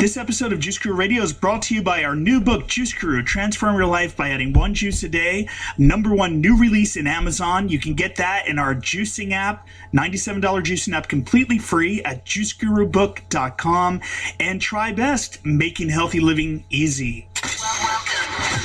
This episode of Juice Guru Radio is brought to you by our new book, Juice Guru, Transform Your Life by Adding One Juice a Day. #1 new release in Amazon. You can get that in our juicing app, $97 juicing app, completely free at juicegurubook.com. And try best, making healthy living easy. Welcome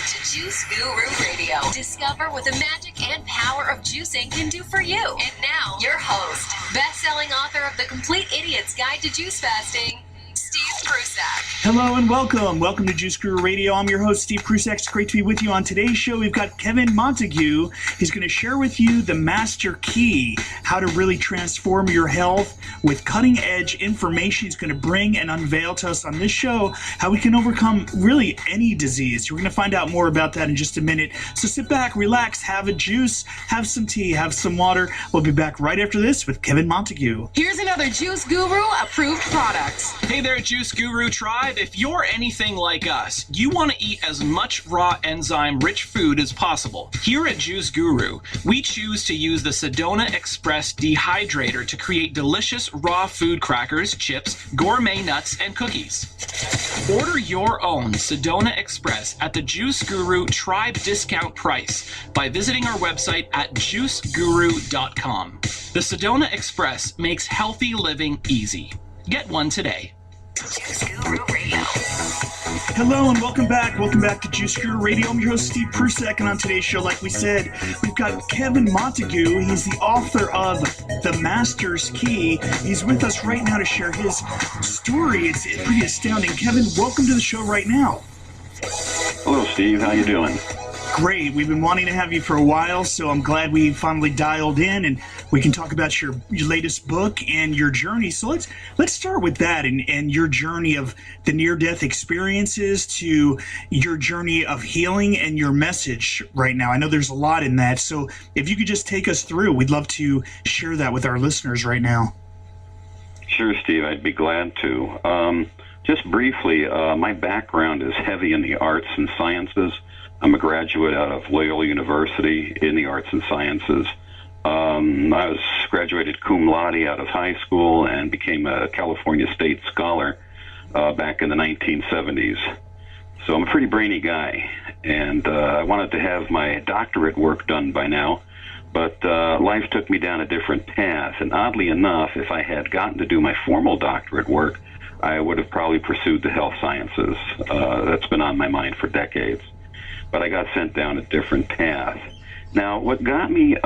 to Juice Guru Radio. Discover what the magic and power of juicing can do for you. And now, your host, best-selling author of The Complete Idiot's Guide to Juice Fasting, Steve Prusak. Hello and welcome. Welcome to Juice Guru Radio. I'm your host, Steve Prusak. It's great to be with you on today's show. We've got Kevin Montague. He's going to share with you the master key, how to really transform your health with cutting-edge information he's going to bring and unveil to us on this show, how we can overcome really any disease. We're going to find out more about that in just a minute. So sit back, relax, have a juice, have some tea, have some water. We'll be back right after this with Kevin Montague. Here's another Juice Guru approved product. Hey there, Juice Guru Tribe. If you're anything like us, you want to eat as much raw enzyme-rich food as possible. Here at Juice Guru, we choose to use the Sedona Express Dehydrator to create delicious raw food crackers, chips, gourmet nuts, and cookies. Order your own Sedona Express at the Juice Guru Tribe discount price by visiting our website at juiceguru.com. The Sedona Express makes healthy living easy. Get one today. Juice Guru Radio. Hello and welcome back. Welcome back to Juice Guru Radio. I'm your host, Steve Prusak, and on today's show, like we said, we've got Kevin Montague. He's the author of The Master's Key. He's with us right now to share his story. It's pretty astounding. Kevin, welcome to the show right now. Hello, Steve. How you doing? Great. We've been wanting to have you for a while, so I'm glad we finally dialed in and we can talk about your latest book and your journey. So let's start with that and your journey of the near-death experiences to your journey of healing and your message right now. I know there's a lot in that, so if you could just take us through, we'd love to share that with our listeners right now. Sure, Steve. I'd be glad to. Just briefly, my background is heavy in the arts and sciences. I'm a graduate out of Loyola University in the arts and sciences. I was graduated cum laude out of high school and became a California State Scholar back in the 1970s. So I'm a pretty brainy guy, and I wanted to have my doctorate work done by now, but life took me down a different path, and oddly enough, if I had gotten to do my formal doctorate work, I would have probably pursued the health sciences. That's been on my mind for decades. But I got sent down a different path. Now, what got me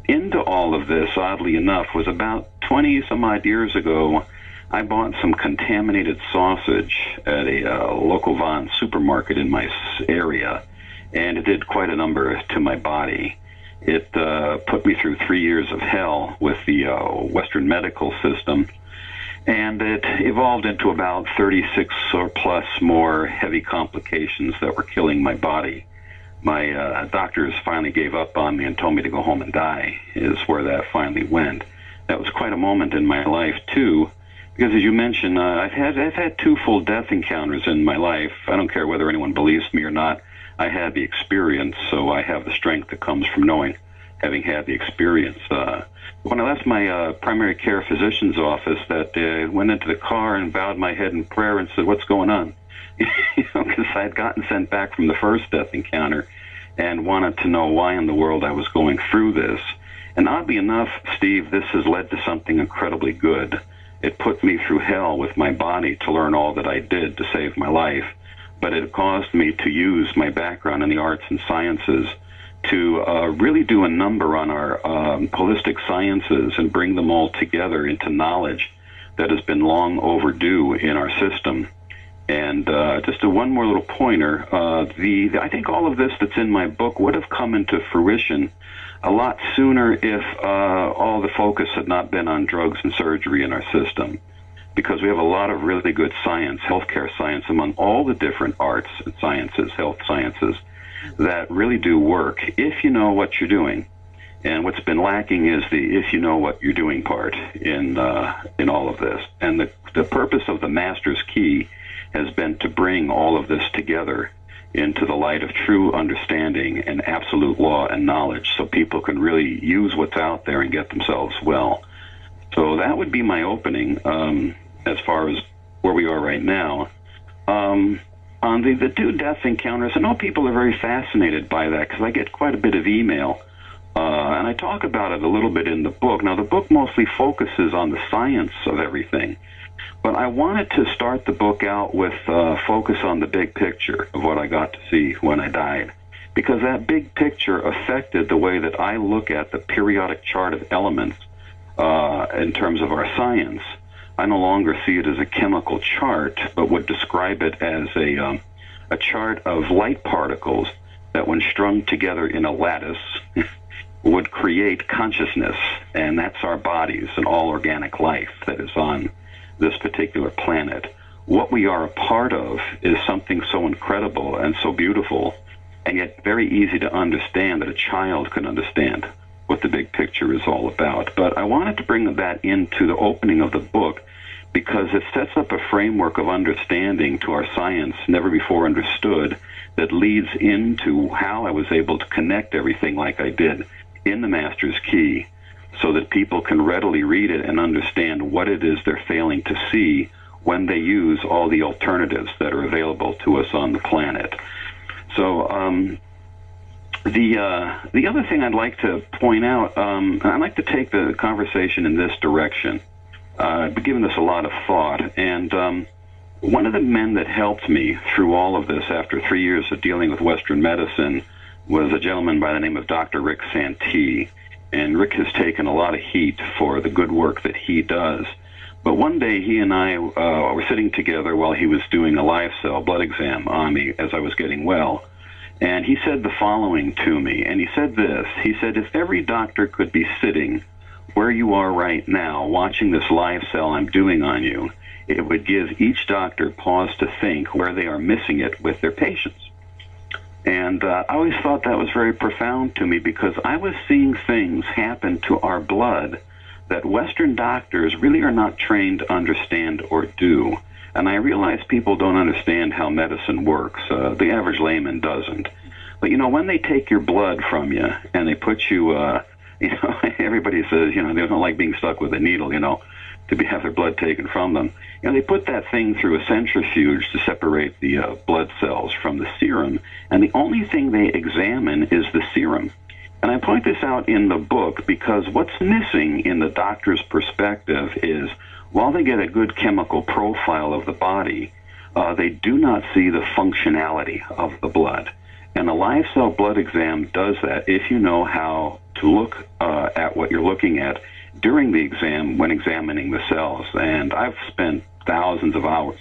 into all of this, oddly enough, was about 20-some-odd years ago, I bought some contaminated sausage at a local Vons supermarket in my area, and it did quite a number to my body. It put me through 3 years of hell with the Western medical system, and it evolved into about 36 or plus more heavy complications that were killing my body. My doctors finally gave up on me and told me to go home and die, is where that finally went. That was quite a moment in my life, too, because as you mentioned, I've had 2 full death encounters in my life. I don't care whether anyone believes me or not. I had the experience, so I have the strength that comes from knowing, having had the experience. When I left my primary care physician's office, that went into the car and bowed my head in prayer and said, "What's going on?" Because I had gotten sent back from the first death encounter and wanted to know why in the world I was going through this. And oddly enough, Steve, this has led to something incredibly good. It put me through hell with my body to learn all that I did to save my life, but it caused me to use my background in the arts and sciences to really do a number on our holistic sciences and bring them all together into knowledge that has been long overdue in our system. And just one more little pointer, I think all of this that's in my book would have come into fruition a lot sooner if all the focus had not been on drugs and surgery in our system, because we have a lot of really good science, healthcare science, among all the different arts and sciences, health sciences, that really do work if you know what you're doing. And what's been lacking is the if you know what you're doing part in all of this. And the purpose of the Master's Key has been to bring all of this together into the light of true understanding and absolute law and knowledge, so people can really use what's out there and get themselves well. So that would be my opening as far as where we are right now. On the two death encounters, I know people are very fascinated by that because I get quite a bit of email, and I talk about it a little bit in the book. Now, the book mostly focuses on the science of everything, but I wanted to start the book out with focus on the big picture of what I got to see when I died, because that big picture affected the way that I look at the periodic chart of elements in terms of our science. I no longer see it as a chemical chart, but would describe it as a chart of light particles that, when strung together in a lattice, would create consciousness, and that's our bodies and all organic life that is on this particular planet. What we are a part of is something so incredible and so beautiful, and yet very easy to understand that a child can understand what the big picture is all about. But I wanted to bring that into the opening of the book because it sets up a framework of understanding to our science never before understood that leads into how I was able to connect everything like I did in the Master's Key so that people can readily read it and understand what it is they're failing to see when they use all the alternatives that are available to us on the planet. So the other thing I'd like to point out, I'd like to take the conversation in this direction. I've been giving this a lot of thought, and one of the men that helped me through all of this after 3 years of dealing with Western medicine was a gentleman by the name of Dr. Rick Santee, and Rick has taken a lot of heat for the good work that he does. But one day he and I were sitting together while he was doing a live cell blood exam on me as I was getting well. And he said the following to me, and he said this. He said, if every doctor could be sitting where you are right now, watching this live cell I'm doing on you, it would give each doctor pause to think where they are missing it with their patients. And I always thought that was very profound to me because I was seeing things happen to our blood that Western doctors really are not trained to understand or do. And I realize people don't understand how medicine works. The average layman doesn't. But, when they take your blood from you and they put you, everybody says, they don't like being stuck with a needle, to have their blood taken from them. They put that thing through a centrifuge to separate the blood cells from the serum, and the only thing they examine is the serum. And I point this out in the book because what's missing in the doctor's perspective is, while they get a good chemical profile of the body, they do not see the functionality of the blood. And a live cell blood exam does that if you know how to look at what you're looking at during the exam when examining the cells. And I've spent thousands of hours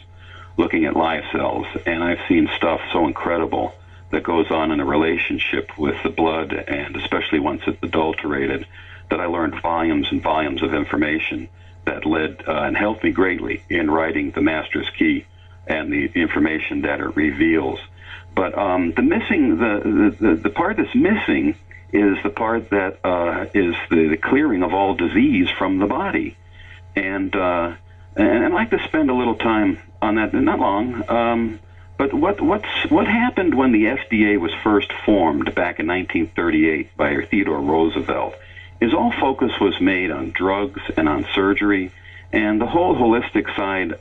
looking at live cells, and I've seen stuff so incredible that goes on in a relationship with the blood, and especially once it's adulterated, that I learned volumes and volumes of information that led and helped me greatly in writing the Master's Key and the information that it reveals. But the part that's missing is the part that is the clearing of all disease from the body. And I'd like to spend a little time on that, not long. But what happened when the FDA was first formed back in 1938 by Theodore Roosevelt is all focus was made on drugs and on surgery, and the whole holistic side,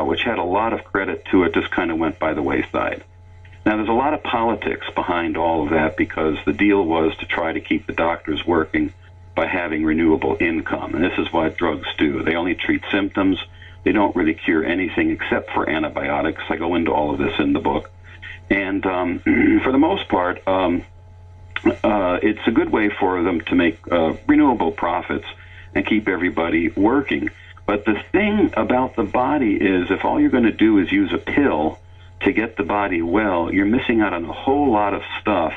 which had a lot of credit to it, just kind of went by the wayside. Now, there's a lot of politics behind all of that because the deal was to try to keep the doctors working by having renewable income, and this is what drugs do. They only treat symptoms. They don't really cure anything except for antibiotics. I go into all of this in the book. And for the most part, it's a good way for them to make renewable profits and keep everybody working. But the thing about the body is if all you're going to do is use a pill to get the body well, you're missing out on a whole lot of stuff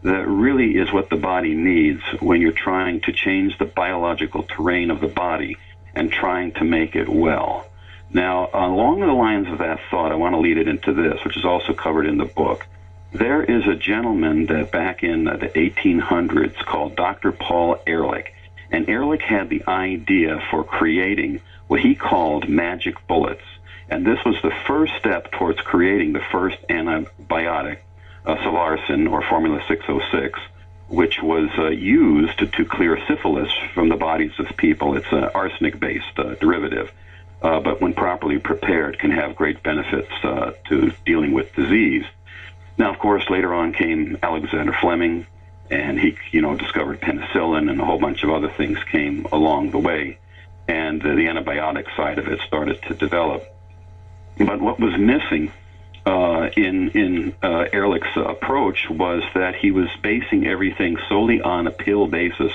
that really is what the body needs when you're trying to change the biological terrain of the body and trying to make it well. Now, along the lines of that thought, I want to lead it into this, which is also covered in the book. There is a gentleman that back in the 1800s called Dr. Paul Ehrlich, and Ehrlich had the idea for creating what he called magic bullets. And this was the first step towards creating the first antibiotic, Celarcin, or Formula 606, which was used to clear syphilis from the bodies of people. It's an arsenic-based derivative but when properly prepared can have great benefits to dealing with disease. Now, of course, later on came Alexander Fleming, and he, discovered penicillin, and a whole bunch of other things came along the way, and the antibiotic side of it started to develop. But what was missing in Ehrlich's approach was that he was basing everything solely on a pill basis,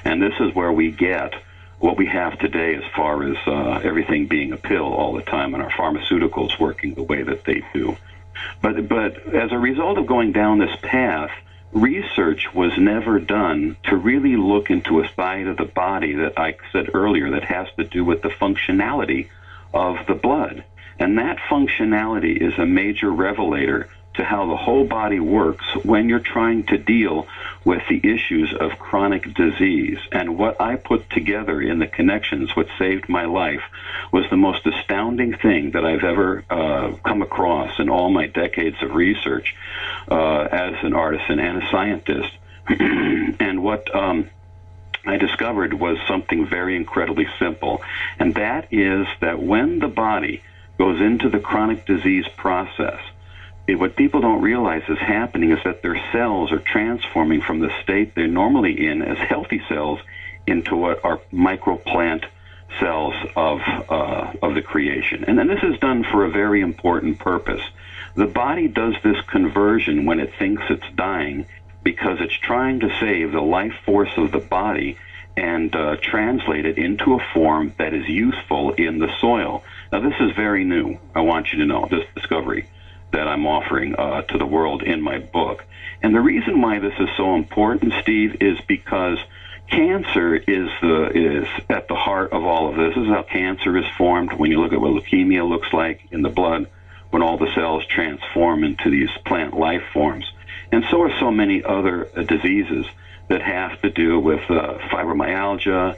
and this is where we get what we have today as far as everything being a pill all the time, and our pharmaceuticals working the way that they do. But as a result of going down this path, research was never done to really look into a side of the body that I said earlier that has to do with the functionality of the blood. And that functionality is a major revelator to how the whole body works when you're trying to deal with the issues of chronic disease. And what I put together in the connections, what saved my life, was the most astounding thing that I've ever come across in all my decades of research as an artisan and a scientist. And what I discovered was something very incredibly simple, and that is that when the body goes into the chronic disease process, what people don't realize is happening is that their cells are transforming from the state they're normally in as healthy cells into what are microplant cells of the creation. And then this is done for a very important purpose. The body does this conversion when it thinks it's dying because it's trying to save the life force of the body and translate it into a form that is useful in the soil. Now, this is very new. I want you to know this discovery that I'm offering to the world in my book. And the reason why this is so important, Steve, is because cancer is at the heart of all of this. This is how cancer is formed. When you look at what leukemia looks like in the blood, when all the cells transform into these plant life forms. And so are so many other diseases that have to do with fibromyalgia,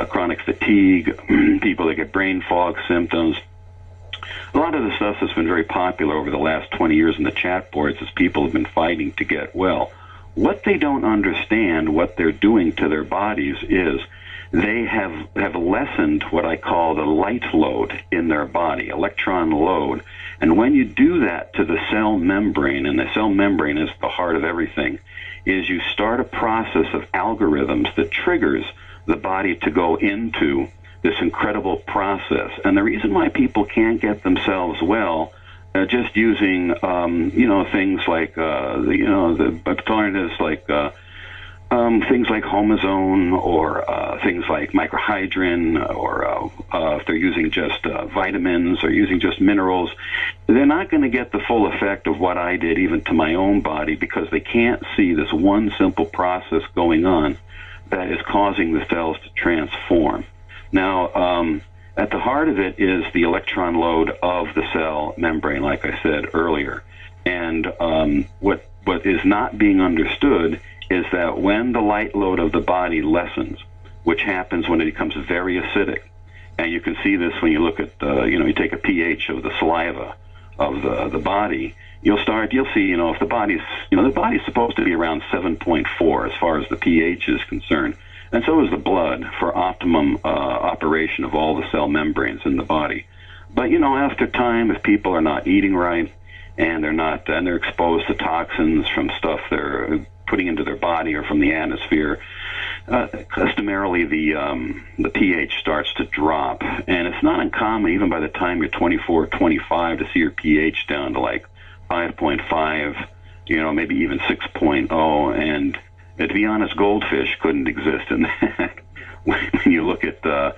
chronic fatigue, people that get brain fog symptoms. A lot of the stuff that's been very popular over the last 20 years in the chat boards is people have been fighting to get well. What they don't understand, what they're doing to their bodies, is they have lessened what I call the light load in their body, electron load. And when you do that to the cell membrane, and the cell membrane is the heart of everything, is you start a process of algorithms that triggers the body to go into this incredible process. And the reason why people can't get themselves well just using, things like, the alternatives like things like homozone or things like microhydrin, or if they're using just vitamins or using just minerals, they're not going to get the full effect of what I did even to my own body, because they can't see this one simple process going on that is causing the cells to transform. Now, at the heart of it is the electron load of the cell membrane, like I said earlier. And what is not being understood is that when the light load of the body lessens, which happens when it becomes very acidic, and you can see this when you look at, you take a pH of the saliva of the body, you'll see, if the body's supposed to be around 7.4 as far as the pH is concerned. And so is the blood for optimum operation of all the cell membranes in the body. But, after time, if people are not eating right and they're exposed to toxins from stuff they're putting into their body or from the atmosphere, customarily the pH starts to drop. And it's not uncommon, even by the time you're 24, 25, to see your pH down to like 5.5, maybe even 6.0. And to be honest, goldfish couldn't exist in that when you look at the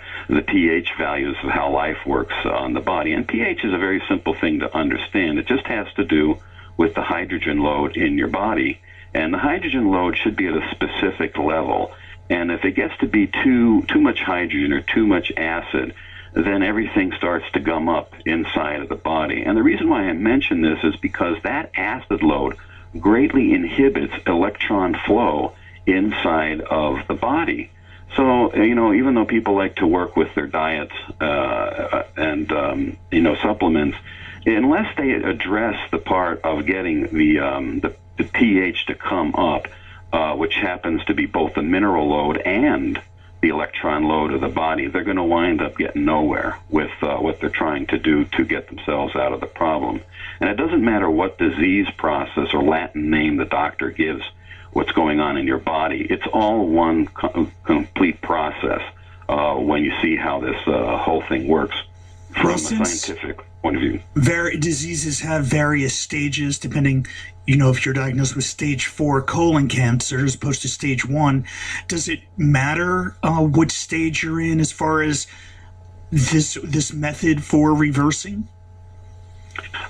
pH values of how life works on the body. And pH is a very simple thing to understand. It just has to do with the hydrogen load in your body. And the hydrogen load should be at a specific level. And if it gets to be too much hydrogen or too much acid, then everything starts to gum up inside of the body. And the reason why I mention this is because that acid load greatly inhibits electron flow inside of the body. So, even though people like to work with their diets and supplements, unless they address the part of getting the pH to come up, which happens to be both the mineral load and the electron load of the body, they're going to wind up getting nowhere with what they're trying to do to get themselves out of the problem. And it doesn't matter what disease process or Latin name the doctor gives what's going on in your body. It's all one complete process when you see how this whole thing works from a scientific point of view. Diseases have various stages depending, if you're diagnosed with stage 4 colon cancer as opposed to stage 1. Does it matter what stage you're in as far as this method for reversing?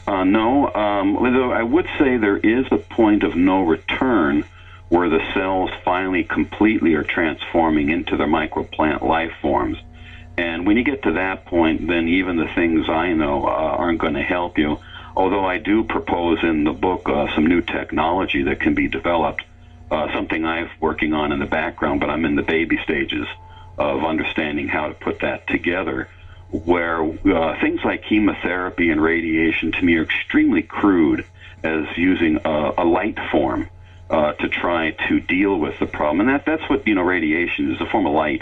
No. Although I would say there is a point of no return where the cells finally completely are transforming into their microplant life forms. And when you get to that point, then even the things I know aren't going to help you. Although I do propose in the book some new technology that can be developed, something I'm working on in the background, but I'm in the baby stages of understanding how to put that together, where things like chemotherapy and radiation to me are extremely crude as using a light form to try to deal with the problem. And that's what, radiation is, a form of light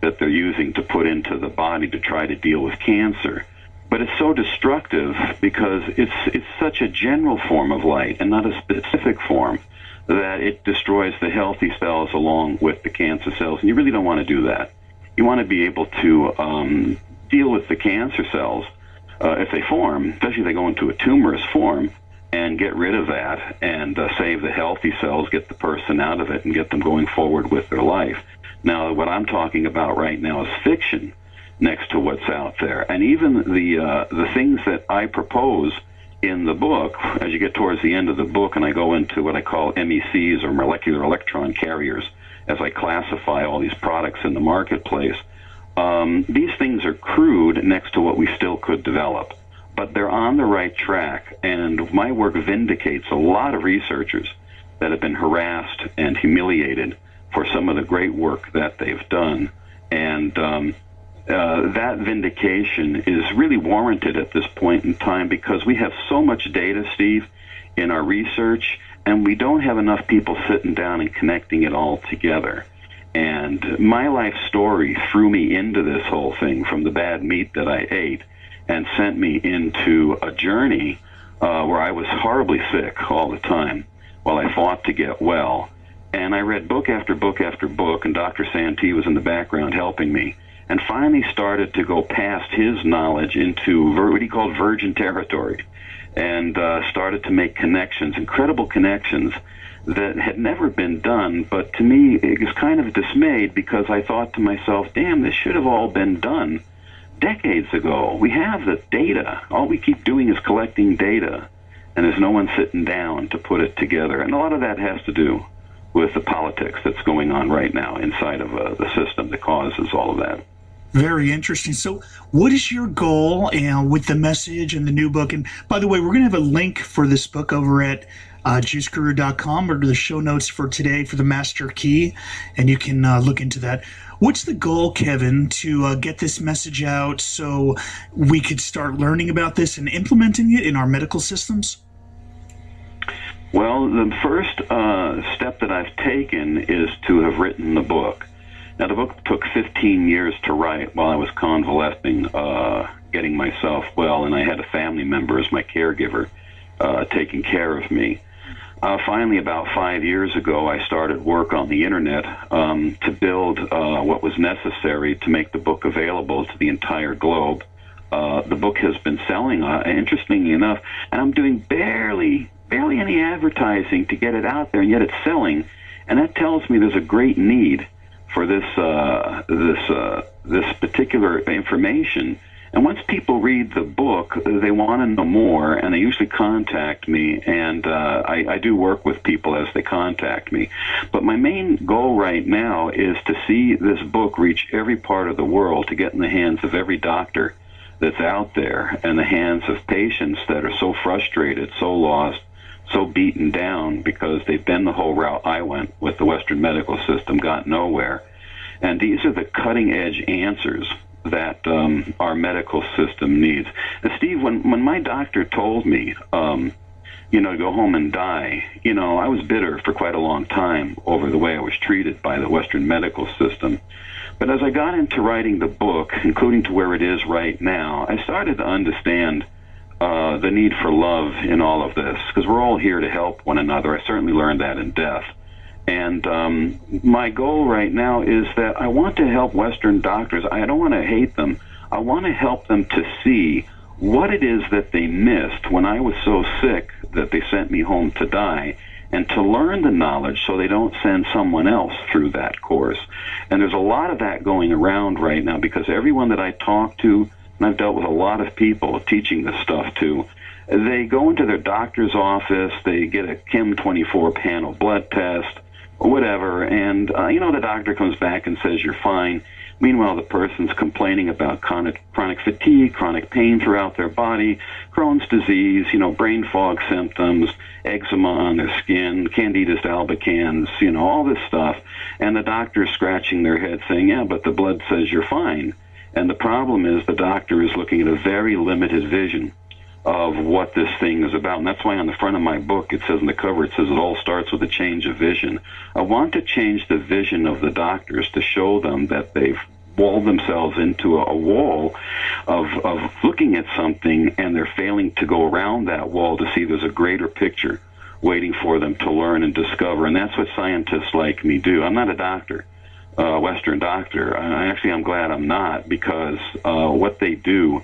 that they're using to put into the body to try to deal with cancer. But it's so destructive because it's such a general form of light and not a specific form that it destroys the healthy cells along with the cancer cells. And you really don't want to do that. You want to be able to deal with the cancer cells if they form, especially if they go into a tumorous form, and get rid of that and save the healthy cells, get the person out of it, and get them going forward with their life. Now, what I'm talking about right now is fiction next to what's out there. And even the things that I propose in the book, as you get towards the end of the book, and I go into what I call MECs, or molecular electron carriers, as I classify all these products in the marketplace, these things are crude next to what we still could develop. But they're on the right track, and my work vindicates a lot of researchers that have been harassed and humiliated for some of the great work that they've done. And that vindication is really warranted at this point in time because we have so much data, Steve, in our research, and we don't have enough people sitting down and connecting it all together. And my life story threw me into this whole thing from the bad meat that I ate and sent me into a journey where I was horribly sick all the time while I fought to get well. And I read book after book after book, and Dr. Santee was in the background helping me, and finally started to go past his knowledge into what he called virgin territory, and started to make connections, incredible connections that had never been done. But to me, it was kind of dismayed because I thought to myself, damn, this should have all been done decades ago. We have the data. All we keep doing is collecting data, and there's no one sitting down to put it together. And a lot of that has to do with the politics that's going on right now inside of the system that causes all of that. Very interesting. So what is your goal with the message and the new book? And by the way, we're going to have a link for this book over at juiceguru.com or to the show notes for today for the Master Key, and you can look into that. What's the goal, Kevin, to get this message out so we could start learning about this and implementing it in our medical systems? Well, the first step that I've taken is to have written the book. Now, the book took 15 years to write while I was convalescing, getting myself well, and I had a family member as my caregiver taking care of me. Finally, about 5 years ago, I started work on the internet to build what was necessary to make the book available to the entire globe. The book has been selling, interestingly enough, and I'm doing barely any advertising to get it out there, and yet it's selling. And that tells me there's a great need for this particular information. And once people read the book, they want to know more, and they usually contact me, and I do work with people as they contact me. But my main goal right now is to see this book reach every part of the world, to get in the hands of every doctor that's out there, and the hands of patients that are so frustrated, so lost, so beaten down because they've been the whole route I went with the Western medical system, got nowhere. And these are the cutting-edge answers that our medical system needs. Now, Steve, when my doctor told me, to go home and die, I was bitter for quite a long time over the way I was treated by the Western medical system. But as I got into writing the book, including to where it is right now, I started to understand the need for love in all of this, because we're all here to help one another. I certainly learned that in death. And my goal right now is that I want to help Western doctors. I don't want to hate them. I want to help them to see what it is that they missed when I was so sick that they sent me home to die, and to learn the knowledge so they don't send someone else through that course. And there's a lot of that going around right now, because everyone that I talk to, and I've dealt with a lot of people teaching this stuff to, they go into their doctor's office, they get a Chem 24 panel blood test, or whatever, and the doctor comes back and says you're fine. Meanwhile, the person's complaining about chronic fatigue, chronic pain throughout their body, Crohn's disease, brain fog symptoms, eczema on their skin, Candidas Albicans, all this stuff. And the doctor's scratching their head saying, yeah, but the blood says you're fine. And the problem is the doctor is looking at a very limited vision of what this thing is about. And that's why on the front of my book, it says in the cover, it says it all starts with a change of vision. I want to change the vision of the doctors to show them that they've walled themselves into a wall of looking at something, and they're failing to go around that wall to see there's a greater picture waiting for them to learn and discover. And that's what scientists like me do. I'm not a doctor, Western doctor. I'm glad I'm not, because what they do,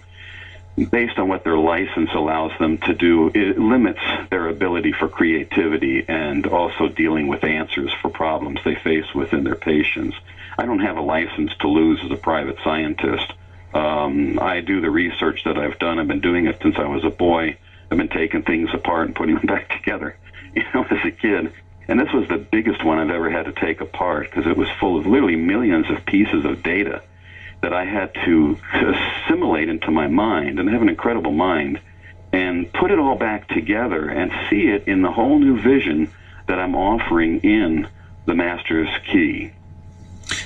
based on what their license allows them to do, it limits their ability for creativity and also dealing with answers for problems they face within their patients. I don't have a license to lose as a private scientist. I do the research that I've done. I've been doing it since I was a boy. I've been taking things apart and putting them back together, as a kid. And this was the biggest one I've ever had to take apart, because it was full of literally millions of pieces of data that I had to assimilate into my mind, and I have an incredible mind, and put it all back together and see it in the whole new vision that I'm offering in the Master's Key.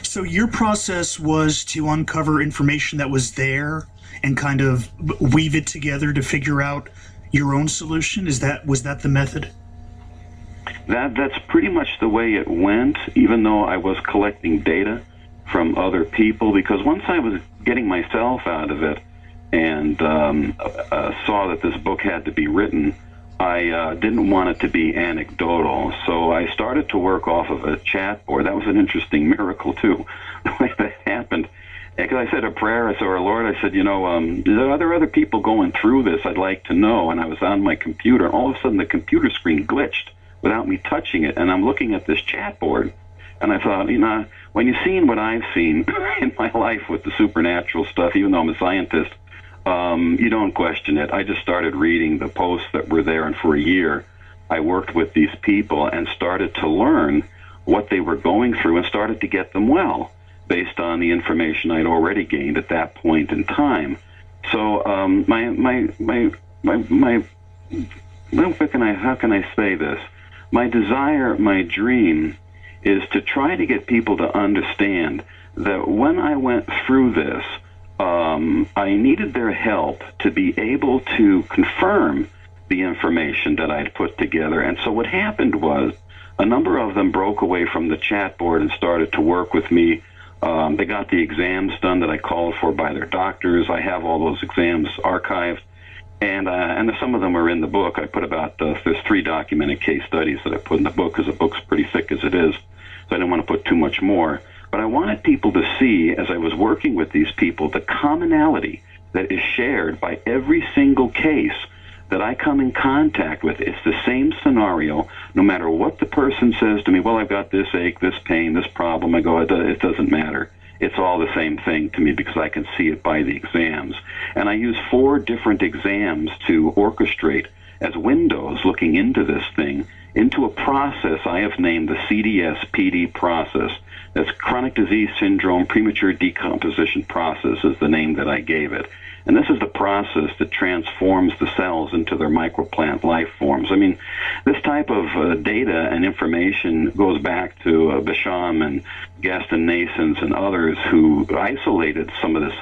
So your process was to uncover information that was there and kind of weave it together to figure out your own solution? Was that the method? That's pretty much the way it went, even though I was collecting data from other people, because once I was getting myself out of it and saw that this book had to be written, I didn't want it to be anecdotal. So I started to work off of a chat board. That was an interesting miracle, too, the way that happened. Because I said a prayer, I said, "Our Lord," I said, are there other people going through this? I'd like to know. And I was on my computer, and all of a sudden the computer screen glitched without me touching it. And I'm looking at this chat board, and I thought, when you've seen what I've seen in my life with the supernatural stuff, even though I'm a scientist, you don't question it. I just started reading the posts that were there, and for a year I worked with these people and started to learn what they were going through and started to get them well based on the information I'd already gained at that point in time. So how can I say this? My desire, my dream, is to try to get people to understand that when I went through this, I needed their help to be able to confirm the information that I'd put together. And so what happened was a number of them broke away from the chat board and started to work with me. They got the exams done that I called for by their doctors. I have all those exams archived. And some of them are in the book. I put there's 3 documented case studies that I put in the book, because the book's pretty thick as it is. So I didn't want to put too much more. But I wanted people to see, as I was working with these people, the commonality that is shared by every single case that I come in contact with. It's the same scenario, no matter what the person says to me. Well, I've got this ache, this pain, this problem. I go, it doesn't matter. It's all the same thing to me, because I can see it by the exams. And I use 4 different exams to orchestrate as windows looking into this thing, into a process I have named the CDS-PD process. That's chronic disease syndrome premature decomposition process is the name that I gave it. And this is the process that transforms the cells into their microplant life forms. I mean, this type of data and information goes back to Basham and Gaston Nasons and others who isolated some of this,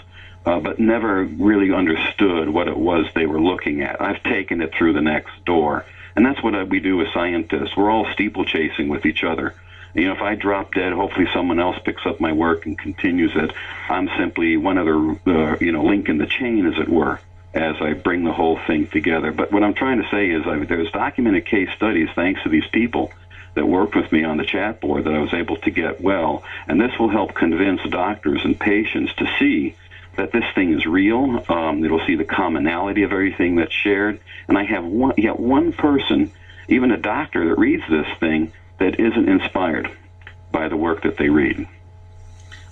but never really understood what it was they were looking at. I've taken it through the next door. And that's what we do as scientists. We're all steeplechasing with each other. If I drop dead, hopefully someone else picks up my work and continues it. I'm simply one other, link in the chain, as it were, as I bring the whole thing together. But what I'm trying to say is there's documented case studies, thanks to these people that worked with me on the chat board, that I was able to get well. And this will help convince doctors and patients to see that this thing is real. It'll see the commonality of everything that's shared. And I have one person, even a doctor, that reads this thing that isn't inspired by the work that they read.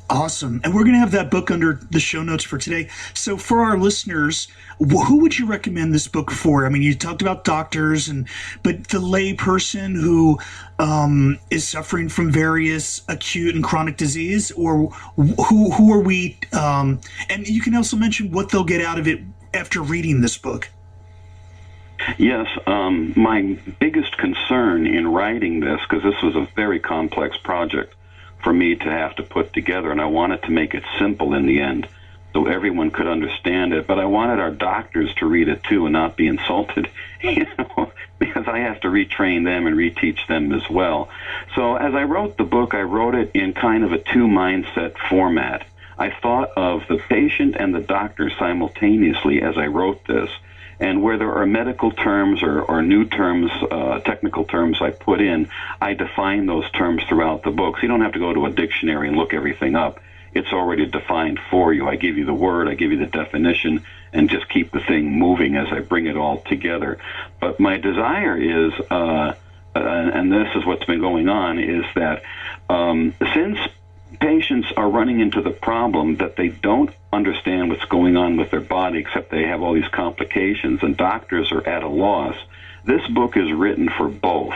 Awesome. And we're going to have that book under the show notes for today. So for our listeners, who would you recommend this book for? I mean, you talked about doctors, but the lay person who is suffering from various acute and chronic disease, or who are we? And you can also mention what they'll get out of it after reading this book. Yes, my biggest concern in writing this, because this was a very complex project for me to have to put together, and I wanted to make it simple in the end so everyone could understand it, but I wanted our doctors to read it too and not be insulted, because I have to retrain them and reteach them as well. So as I wrote the book, I wrote it in kind of a two-mindset format. I thought of the patient and the doctor simultaneously as I wrote this, and where there are medical terms or new terms, technical terms I put in, I define those terms throughout the book. So you don't have to go to a dictionary and look everything up. It's already defined for you. I give you the word, I give you the definition, and just keep the thing moving as I bring it all together. But my desire is, and this is what's been going on, is that since patients are running into the problem that they don't understand what's going on with their body, except they have all these complications, and doctors are at a loss, this book is written for both.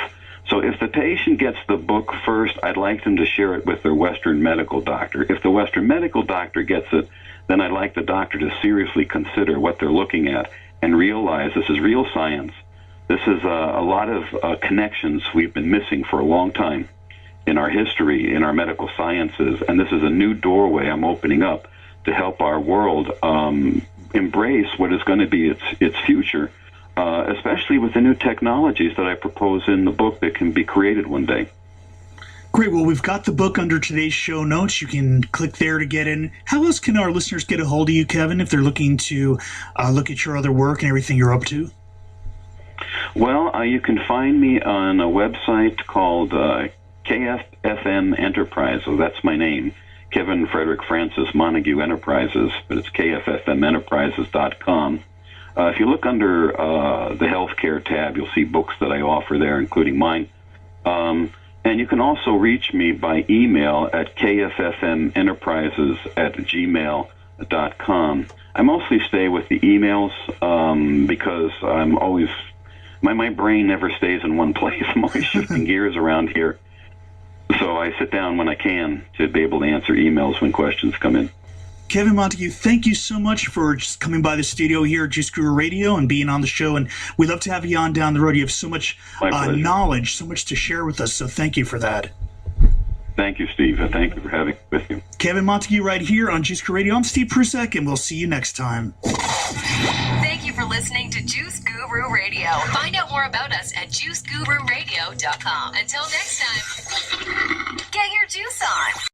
So if the patient gets the book first, I'd like them to share it with their Western medical doctor. If the Western medical doctor gets it, then I'd like the doctor to seriously consider what they're looking at and realize this is real science. This is a lot of connections we've been missing for a long time in our history, in our medical sciences, and this is a new doorway I'm opening up to help our world embrace what is going to be its future, especially with the new technologies that I propose in the book that can be created one day. Great. Well, we've got the book under today's show notes. You can click there to get in. How else can our listeners get a hold of you, Kevin, if they're looking to look at your other work and everything you're up to? Well, you can find me on a website called KFFM Enterprise. So that's my name, Kevin Frederick Francis Montague Enterprises, but it's kffmenterprises.com. If you look under the healthcare tab, you'll see books that I offer there, including mine. And you can also reach me by email at kffmenterprises@gmail.com. I mostly stay with the emails because I'm always, my brain never stays in one place. I'm always shifting gears around here. So I sit down when I can to be able to answer emails when questions come in. Kevin Montague, thank you so much for just coming by the studio here at Juice Guru Radio and being on the show. And we'd love to have you on down the road. You have so much knowledge, so much to share with us. So thank you for that. Thank you, Steve. Thank you for having me with you. Kevin Montague right here on Juice Guru Radio. I'm Steve Prusek, and we'll see you next time. Thank you for listening to Juice Guru Radio. Find out more about us at juicegururadio.com. Until next time, get your juice on.